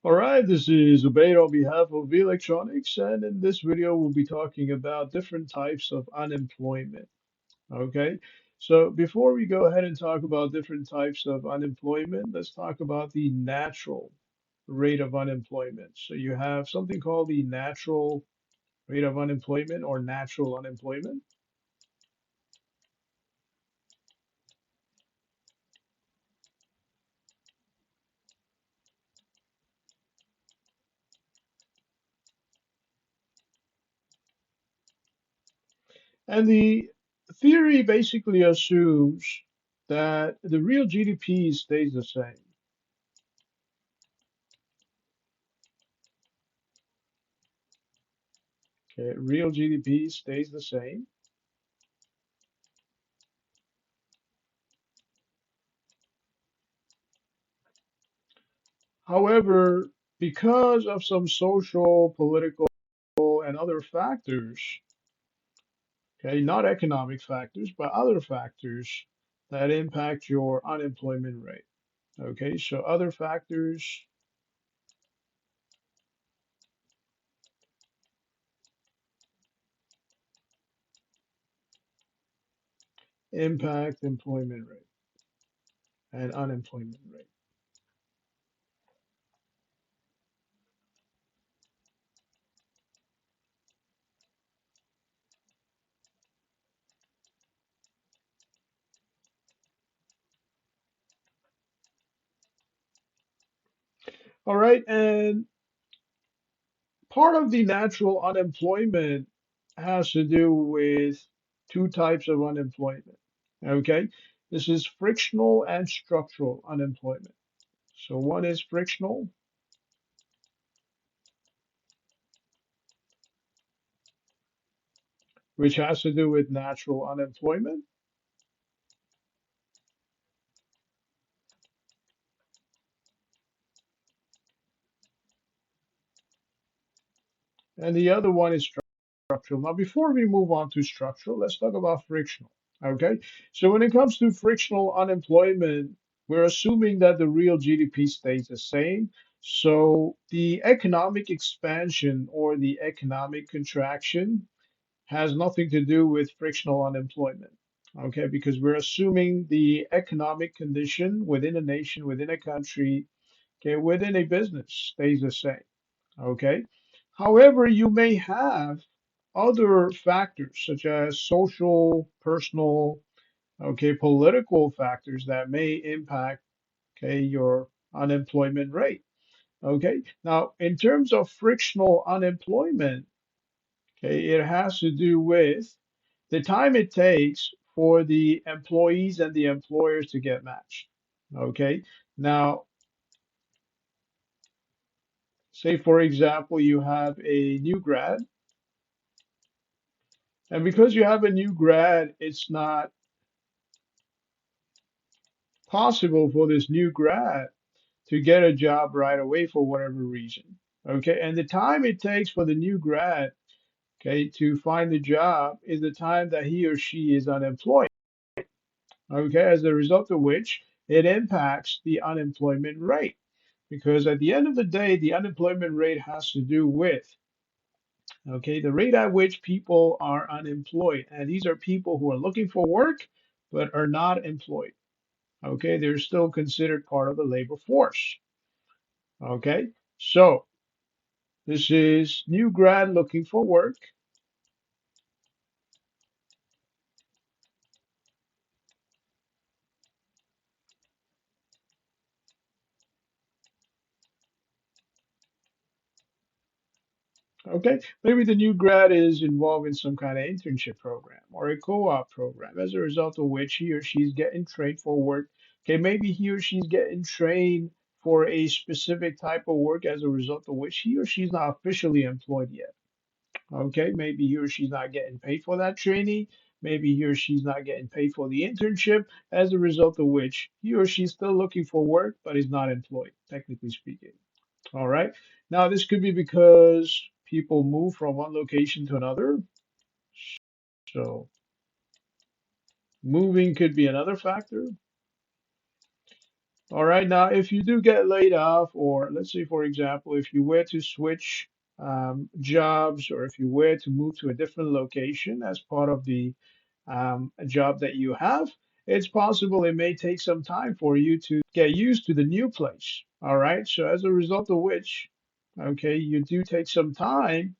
All right, this is Ubaid on behalf of V Electronics, and in this video, we'll be talking about different types of unemployment. Okay, so before we go ahead and talk about different types of unemployment, let's talk about the natural rate of unemployment. So you have something called the natural rate of unemployment or natural unemployment. And the theory basically assumes that the real GDP stays the same. Okay, real GDP stays the same. However, because of some social, political, and other factors, okay, not economic factors, but other factors that impact your unemployment rate. Okay, so other factors impact employment rate and unemployment rate. All right, and part of the natural unemployment has to do with two types of unemployment. Okay, this is frictional and structural unemployment. So one is frictional, which has to do with natural unemployment. And the other one is structural. Now, before we move on to structural, let's talk about frictional. Okay. So when it comes to frictional unemployment, we're assuming that the real GDP stays the same. So the economic expansion or the economic contraction has nothing to do with frictional unemployment. Okay, because we're assuming the economic condition within a nation, within a country, okay, within a business stays the same. Okay. However, you may have other factors such as social, personal, okay, political factors that may impact, okay, your unemployment rate. Okay. Now, in terms of frictional unemployment, okay, it has to do with the time it takes for the employees and the employers to get matched. Okay. Now, say for example, you have a new grad, and because you have a new grad, it's not possible for this new grad to get a job right away for whatever reason. Okay. And the time it takes for the new grad, okay, to find a job is the time that he or she is unemployed. Okay. As a result of which it impacts the unemployment rate. Because at the end of the day, the unemployment rate has to do with, okay, the rate at which people are unemployed. And these are people who are looking for work but are not employed. Okay, they're still considered part of the labor force. Okay, so this is new grad looking for work. Okay, maybe the new grad is involved in some kind of internship program or a co-op program, as a result of which he or she's getting trained for work. Okay, maybe he or she's getting trained for a specific type of work, as a result of which he or she's not officially employed yet. Okay, maybe he or she's not getting paid for that training. Maybe he or she's not getting paid for the internship, as a result of which he or she's still looking for work, but is not employed, technically speaking. All right. Now, this could be because people move from one location to another. So, moving could be another factor. All right. Now, if you do get laid off, or let's say, for example, if you were to switch jobs, or if you were to move to a different location as part of the job that you have, it's possible it may take some time for you to get used to the new place. All right. So, as a result of which, okay, you do take some time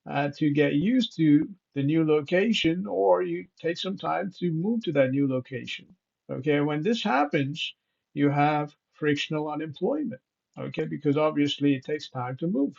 to get used to the new location, or you take some time to move to that new location. Okay, when this happens, you have frictional unemployment. Okay, because obviously it takes time to move.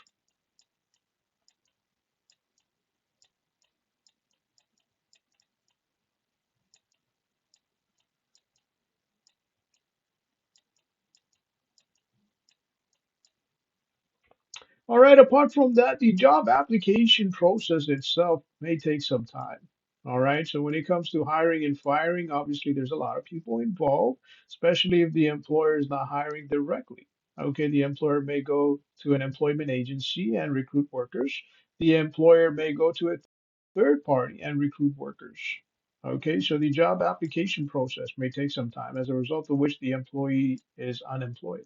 All right, apart from that, the job application process itself may take some time. All right, so when it comes to hiring and firing, obviously there's a lot of people involved, especially if the employer is not hiring directly. Okay, the employer may go to an employment agency and recruit workers. The employer may go to a third party and recruit workers. Okay, so the job application process may take some time, as a result of which the employee is unemployed.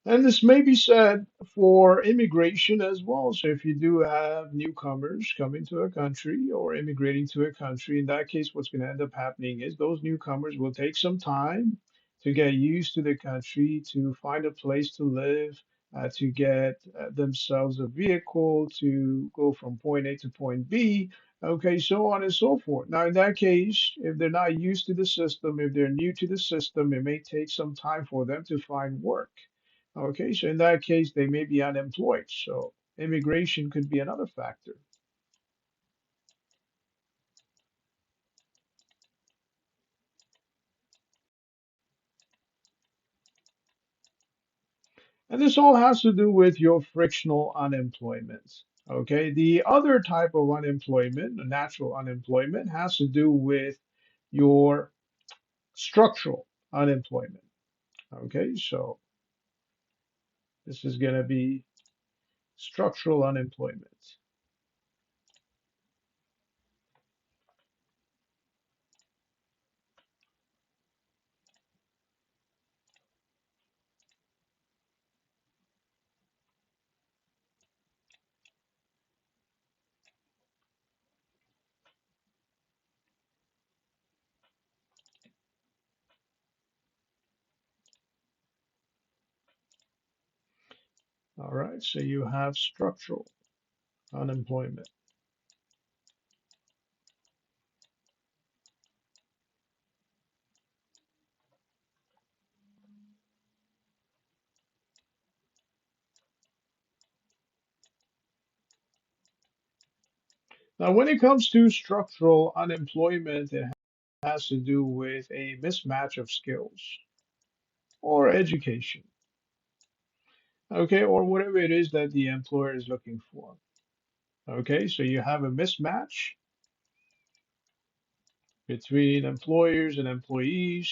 And this may be said for immigration as well. So if you do have newcomers coming to a country or immigrating to a country, in that case, what's going to end up happening is those newcomers will take some time to get used to the country, to find a place to live, to get themselves a vehicle to go from point A to point B. Okay, so on and so forth. Now, in that case, if they're not used to the system, if they're new to the system, it may take some time for them to find work. Okay, so in that case, they may be unemployed. So immigration could be another factor. And this all has to do with your frictional unemployment. Okay, the other type of unemployment, natural unemployment, has to do with your structural unemployment. Okay, so this is going to be structural unemployment. All right, so you have structural unemployment. Now, when it comes to structural unemployment, it has to do with a mismatch of skills or education, okay, or whatever it is that the employer is looking for. Okay, so you have a mismatch between employers and employees,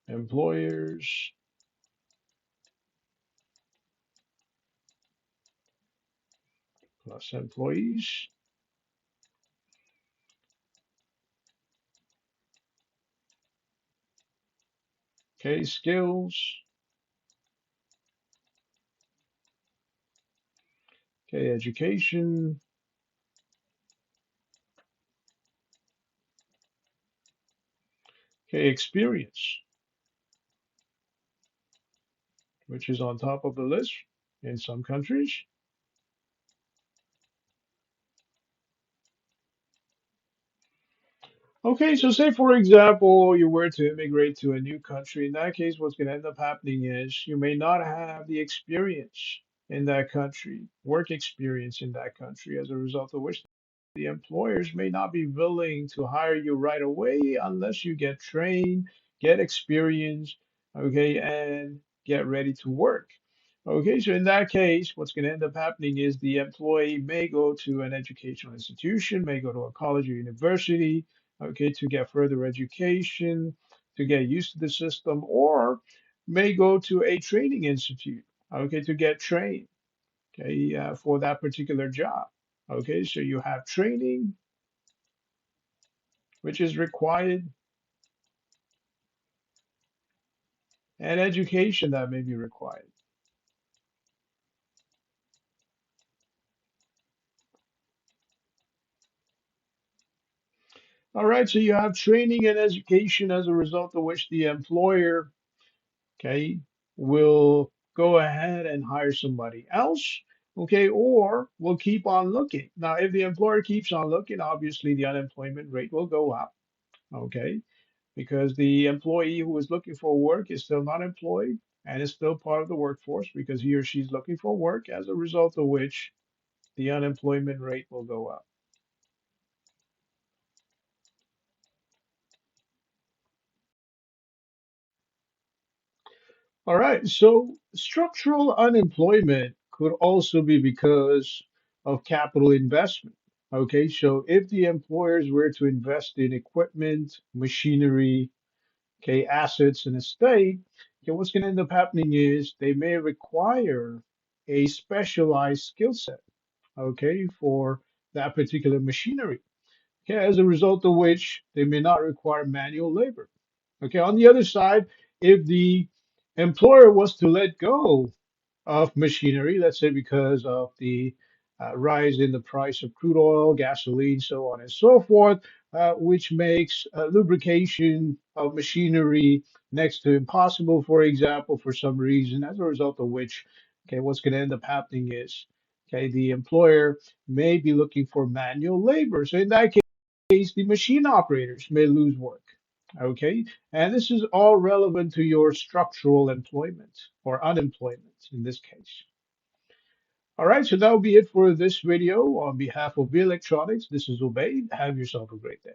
employers plus employees. Okay, skills. Okay, education. Okay, experience, which is on top of the list in some countries. Okay, so say for example, you were to immigrate to a new country. In that case, what's going to end up happening is you may not have the experience in that country, work experience in that country, as a result of which the employers may not be willing to hire you right away unless you get trained, get experience, okay, and get ready to work. Okay, so in that case, what's going to end up happening is the employee may go to an educational institution, may go to a college or university, okay, to get further education, to get used to the system, or may go to a training institute, okay, to get trained, okay, for that particular job. Okay, so you have training, which is required, and education that may be required. All right, so you have training and education as a result of which the employer, okay, will go ahead and hire somebody else, okay, or will keep on looking. Now, if the employer keeps on looking, obviously the unemployment rate will go up, okay, because the employee who is looking for work is still not employed and is still part of the workforce because he or she is looking for work, as a result of which the unemployment rate will go up. All right, so structural unemployment could also be because of capital investment. Okay, so if the employers were to invest in equipment, machinery, okay, assets, and estate, okay, what's going to end up happening is they may require a specialized skill set, okay, for that particular machinery. Okay, as a result of which they may not require manual labor. Okay, on the other side, if the employer was to let go of machinery, let's say because of the rise in the price of crude oil, gasoline, so on and so forth, which makes lubrication of machinery next to impossible, for example, for some reason, as a result of which, okay, what's going to end up happening is, okay, the employer may be looking for manual labor. So in that case, the machine operators may lose work. Okay, and this is all relevant to your structural employment or unemployment in this case. All right, so that will be it for this video. On behalf of V Electronics, this is Ubaid. Have yourself a great day.